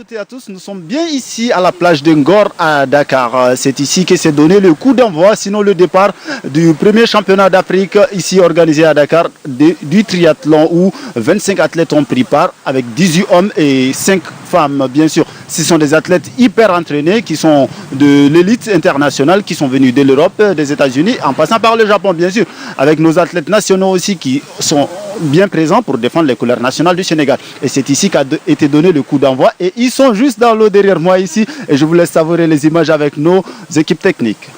toutes et à tous, nous sommes bien ici à la plage de Ngor à Dakar. C'est ici que s'est donné le coup d'envoi, sinon le départ du premier championnat d'Afrique ici organisé à Dakar du triathlon où 25 athlètes ont pris part avec 18 hommes et 5 femmes bien sûr. Ce sont des athlètes hyper entraînés qui sont de l'élite internationale, qui sont venus de l'Europe, des États-Unis, en passant par le Japon bien sûr, avec nos athlètes nationaux aussi qui sont bien présents pour défendre les couleurs nationales du Sénégal. Et c'est ici qu'a été donné le coup d'envoi et ils sont juste dans l'eau derrière moi ici et je vous laisse savourer les images avec nos équipes techniques.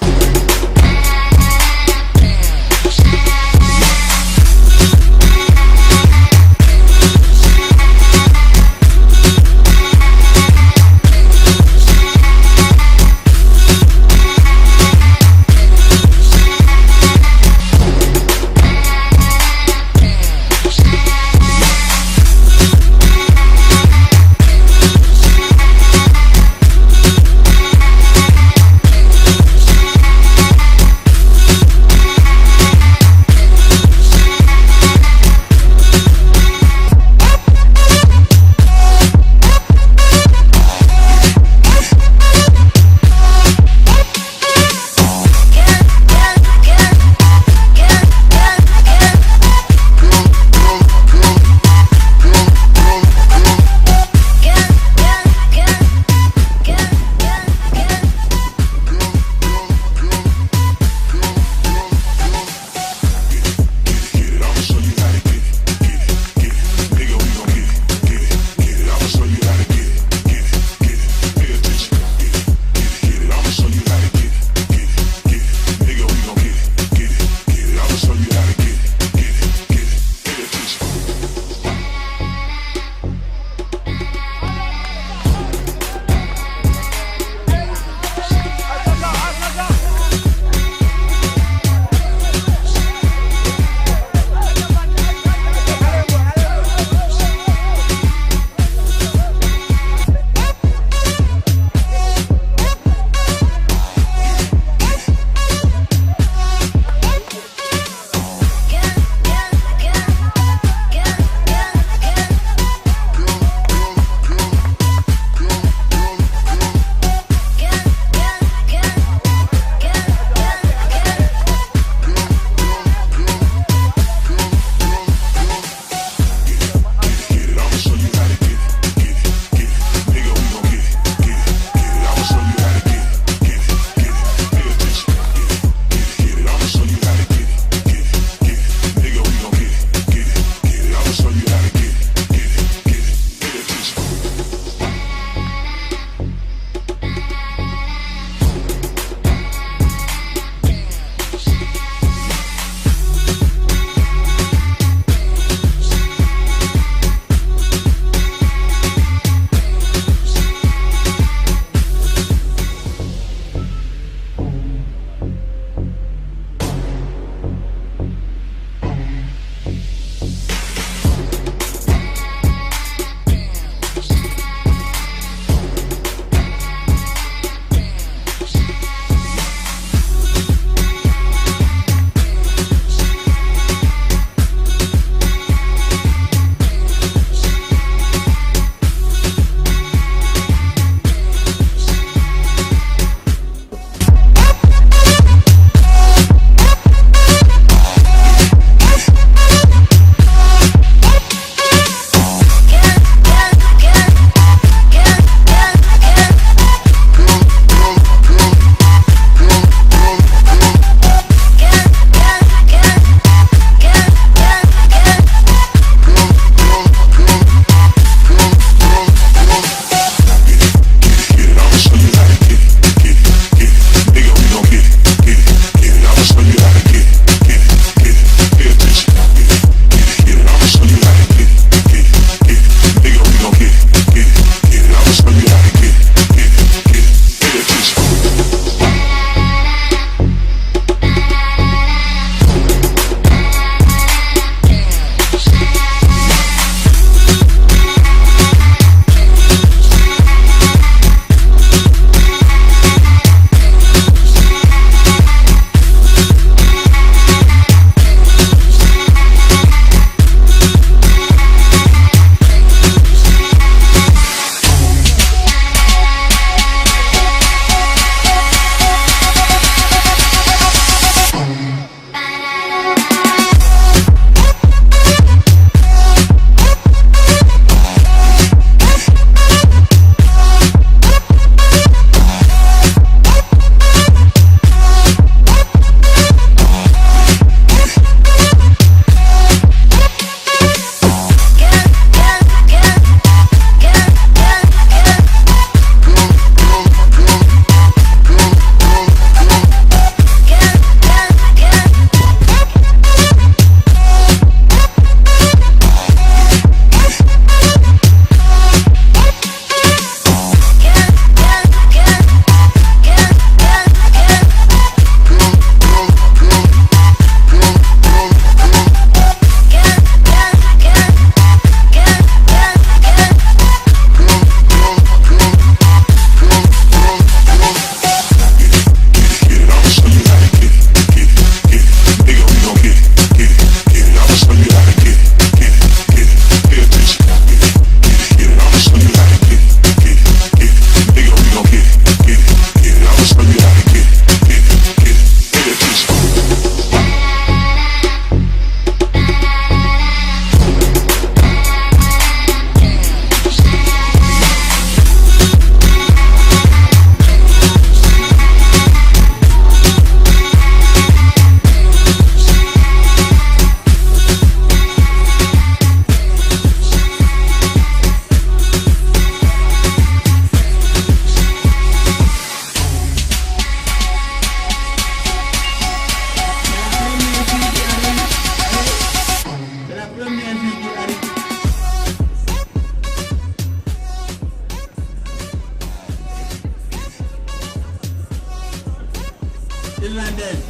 l'Irlandaise.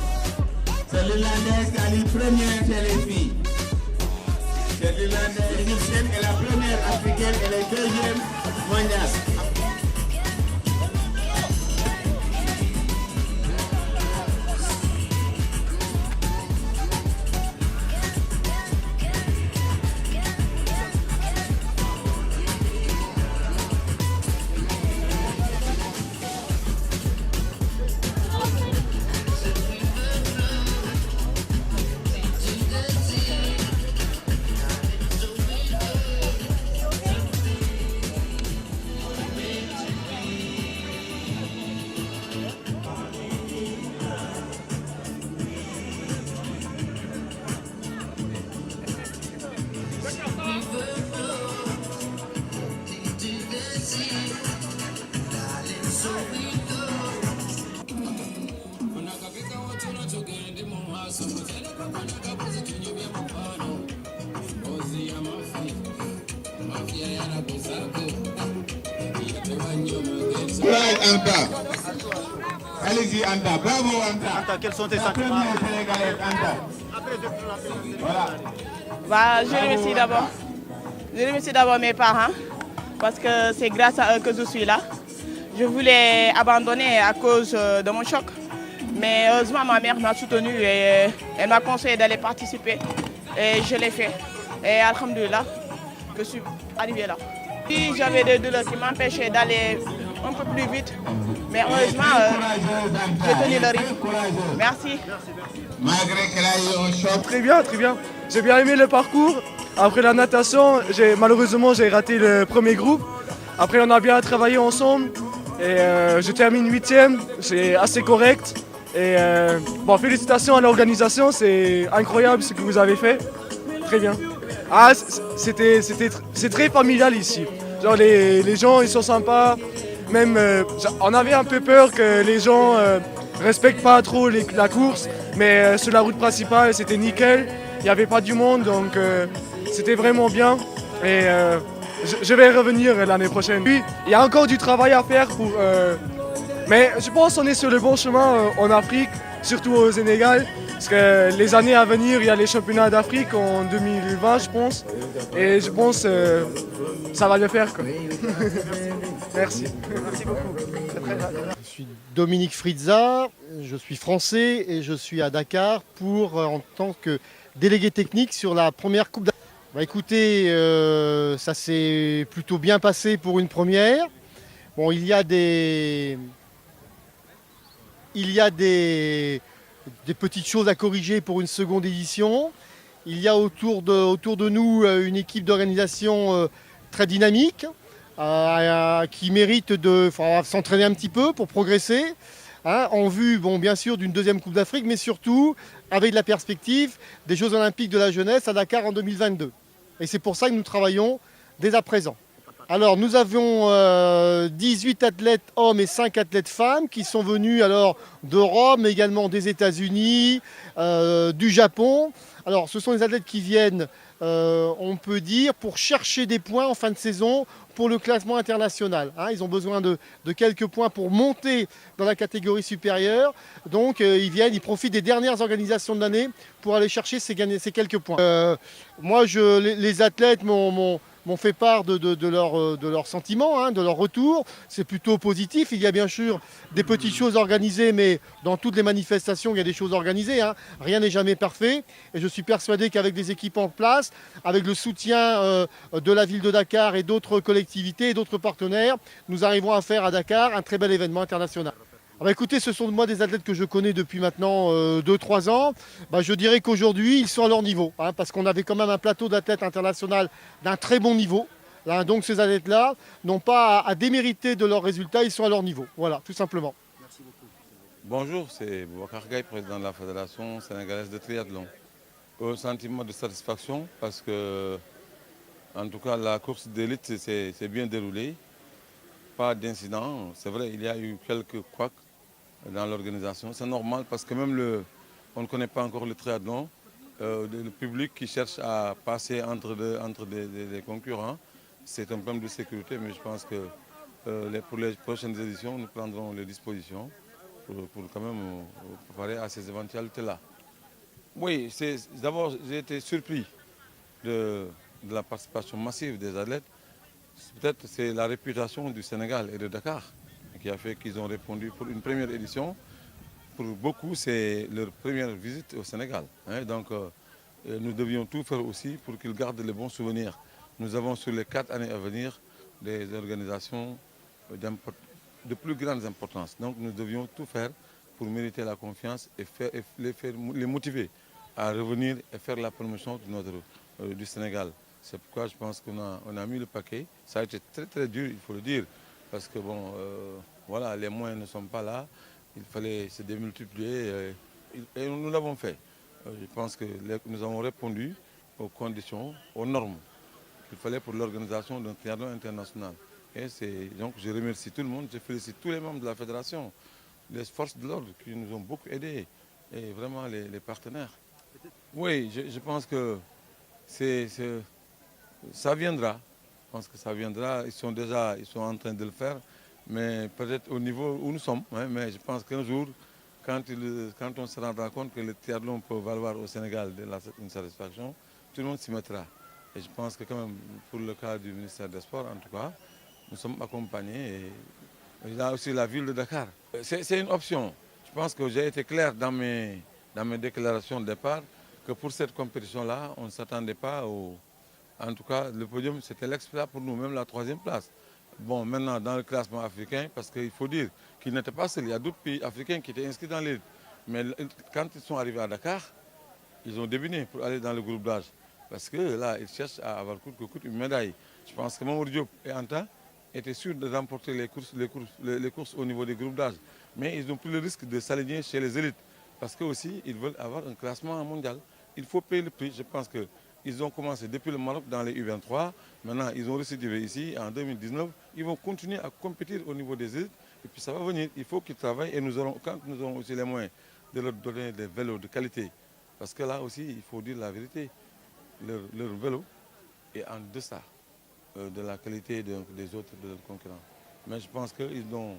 C'est l'Irlandaise qui a eu première chez les filles. C'est l'Irlandaise égyptienne est la première africaine et la deuxième mondiale. Courage Anta. Allez-y Anta, bravo Anta. Anta, quels sont tes sentiments? Voilà. Bah, je remercie d'abord mes parents parce que c'est grâce à eux que je suis là. Je voulais abandonner à cause de mon choc, mais heureusement ma mère m'a soutenue et elle m'a conseillé d'aller participer et je l'ai fait. Et alhamdoulilah, je suis arrivé là. Puis j'avais des douleurs qui m'empêchaient d'aller un peu plus vite, mais heureusement j'ai tenu le rythme. Merci. Malgré qu'elle a eu un choc. Très bien, très bien. J'ai bien aimé le parcours. Après la natation, malheureusement j'ai raté le premier groupe. Après on a bien travaillé ensemble et je termine 8e, c'est assez correct. Et bon, félicitations à l'organisation, c'est incroyable ce que vous avez fait. Très bien. Ah, c'est très familial ici. Genre les gens ils sont sympas. Même on avait un peu peur que les gens respectent pas trop la course, mais sur la route principale c'était nickel. Il n'y avait pas du monde, donc c'était vraiment bien. Et je vais revenir l'année prochaine. Puis, il y a encore du travail à faire, mais je pense qu'on est sur le bon chemin en Afrique, surtout au Sénégal. Parce que les années à venir, il y a les championnats d'Afrique en 2020, je pense. Et je pense que ça va le faire, quoi. Merci. Merci beaucoup. Je suis Dominique Frizza, je suis français et je suis à Dakar en tant que délégué technique sur la première Coupe d'Afrique. Bah écoutez, ça s'est plutôt bien passé pour une première. Bon, il y a des petites choses à corriger pour une seconde édition. Il y a autour de nous une équipe d'organisation très dynamique qui mérite de s'entraîner un petit peu pour progresser. En vue, bon, bien sûr, d'une deuxième Coupe d'Afrique, mais surtout avec la perspective des Jeux Olympiques de la jeunesse à Dakar en 2022. Et c'est pour ça que nous travaillons dès à présent. Alors, nous avions 18 athlètes hommes et 5 athlètes femmes qui sont venus alors de Rome, mais également des États-Unis, du Japon. Alors, ce sont des athlètes qui viennent, on peut dire, pour chercher des points en fin de saison pour le classement international. Ils ont besoin de quelques points pour monter dans la catégorie supérieure. Donc, ils profitent des dernières organisations de l'année pour aller chercher ces quelques points. Moi, les athlètes m'ont fait part de leurs sentiments, de leur retour. C'est plutôt positif. Il y a bien sûr des petites choses organisées, mais dans toutes les manifestations, il y a des choses organisées. Rien n'est jamais parfait. Et je suis persuadé qu'avec des équipes en place, avec le soutien de la ville de Dakar et d'autres collectivités et d'autres partenaires, nous arriverons à faire à Dakar un très bel événement international. Écoutez, ce sont des athlètes que je connais depuis maintenant 2-3 ans. Je dirais qu'aujourd'hui, ils sont à leur niveau, parce qu'on avait quand même un plateau d'athlètes international d'un très bon niveau. Donc ces athlètes-là n'ont pas à démériter de leurs résultats, ils sont à leur niveau. Voilà, tout simplement. Merci beaucoup. Bonjour, c'est Boubacar Gaye, président de la Fédération sénégalaise de triathlon. Sentiment de satisfaction parce que, en tout cas, la course d'élite s'est bien déroulée. Pas d'incident. C'est vrai, il y a eu quelques couacs dans l'organisation. C'est normal parce que même on ne connaît pas encore le triathlon. Le public qui cherche à passer entre des concurrents, c'est un problème de sécurité, mais je pense que pour les prochaines éditions, nous prendrons les dispositions pour quand même préparer à ces éventualités-là. Oui, d'abord j'ai été surpris de la participation massive des athlètes. Peut-être c'est la réputation du Sénégal et de Dakar qui a fait qu'ils ont répondu pour une première édition. Pour beaucoup, c'est leur première visite au Sénégal. Donc nous devions tout faire aussi pour qu'ils gardent les bons souvenirs. Nous avons sur les 4 années à venir des organisations de plus grande importance. Donc nous devions tout faire pour mériter la confiance et les motiver à revenir et faire la promotion du Sénégal. C'est pourquoi je pense qu'on a mis le paquet. Ça a été très très dur, il faut le dire, parce que bon, voilà, les moyens ne sont pas là. Il fallait se démultiplier et nous l'avons fait. Je pense que nous avons répondu aux conditions, aux normes qu'il fallait pour l'organisation d'un triathlon international. Et donc je remercie tout le monde, je félicite tous les membres de la fédération, les forces de l'ordre qui nous ont beaucoup aidés et vraiment les partenaires. Oui, je pense que ça viendra. Je pense que ça viendra. Ils sont en train de le faire, mais peut-être au niveau où nous sommes. Mais je pense qu'un jour, quand on se rendra compte que le triathlon peut valoir au Sénégal une satisfaction, tout le monde s'y mettra. Et je pense que quand même, pour le cas du ministère des Sports, en tout cas, nous sommes accompagnés. Et il y a aussi la ville de Dakar. C'est une option. Je pense que j'ai été clair dans mes déclarations de départ que pour cette compétition-là, on ne s'attendait pas En tout cas, le podium, c'était l'exploit pour nous, même la 3e place. Bon, maintenant, dans le classement africain, parce qu'il faut dire qu'ils n'étaient pas seuls. Il y a d'autres pays africains qui étaient inscrits dans l'élite. Mais quand ils sont arrivés à Dakar, ils ont deviné pour aller dans le groupe d'âge. Parce que là, ils cherchent à avoir coûte que coûte une médaille. Je pense que Mamour Diop et Anta étaient sûrs de remporter les courses au niveau des groupes d'âge. Mais ils ont pris le risque de s'aligner chez les élites. Parce qu'eux aussi, ils veulent avoir un classement mondial. Il faut payer le prix. Je pense qu'ils ont commencé depuis le Maroc dans les U23. Maintenant, ils ont récidivé ici en 2019. Ils vont continuer à compétir au niveau des élites. Et puis ça va venir. Il faut qu'ils travaillent. Et quand nous aurons aussi les moyens de leur donner des vélos de qualité. Parce que là aussi, il faut dire la vérité. Leur vélo est en deçà de la qualité des autres de leurs concurrents. Mais je pense qu'ils ont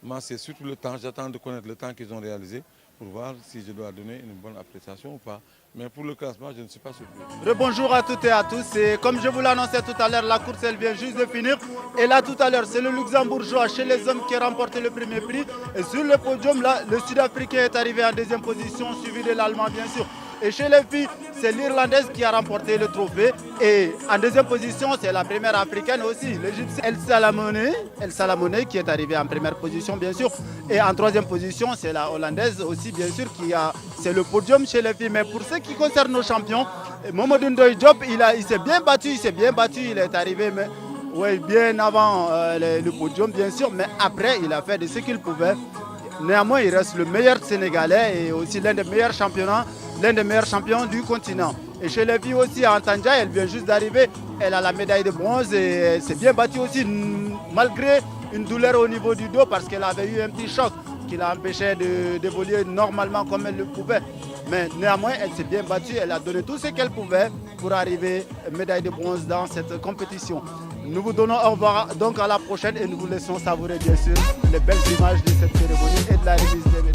massé surtout le temps. J'attends de connaître le temps qu'ils ont réalisé pour voir si je dois donner une bonne appréciation ou pas. Mais pour le classement, je ne suis pas surpris. Bonjour à toutes et à tous. Et comme je vous l'annonçais tout à l'heure, la course elle vient juste de finir. Et là tout à l'heure, c'est le Luxembourgeois chez les hommes qui a remporté le premier prix. Et sur le podium, là, le Sud-Africain est arrivé en 2e position, suivi de l'Allemand bien sûr. Et chez les filles, c'est l'Irlandaise qui a remporté le trophée. Et en 2e position, c'est la première africaine aussi, l'Égyptienne El Salamone qui est arrivée en 1re position bien sûr. Et en 3e position, c'est la Hollandaise aussi bien sûr c'est le podium chez les filles. Mais pour ce qui concerne nos champions, Mamadou Ndoye Diop, il s'est bien battu, il est arrivé bien avant le podium bien sûr. Mais après, il a fait de ce qu'il pouvait. Néanmoins, il reste le meilleur Sénégalais et aussi l'un des meilleurs champions du continent. Et chez les filles aussi, Antanja, elle vient juste d'arriver. Elle a la médaille de bronze et elle s'est bien battue aussi, malgré une douleur au niveau du dos parce qu'elle avait eu un petit choc qui l'a empêché d'évoluer normalement comme elle le pouvait. Mais néanmoins, elle s'est bien battue, elle a donné tout ce qu'elle pouvait pour arriver médaille de bronze dans cette compétition. Nous vous donnons au revoir donc à la prochaine et nous vous laissons savourer bien sûr les belles images de cette cérémonie et de la remise des médailles.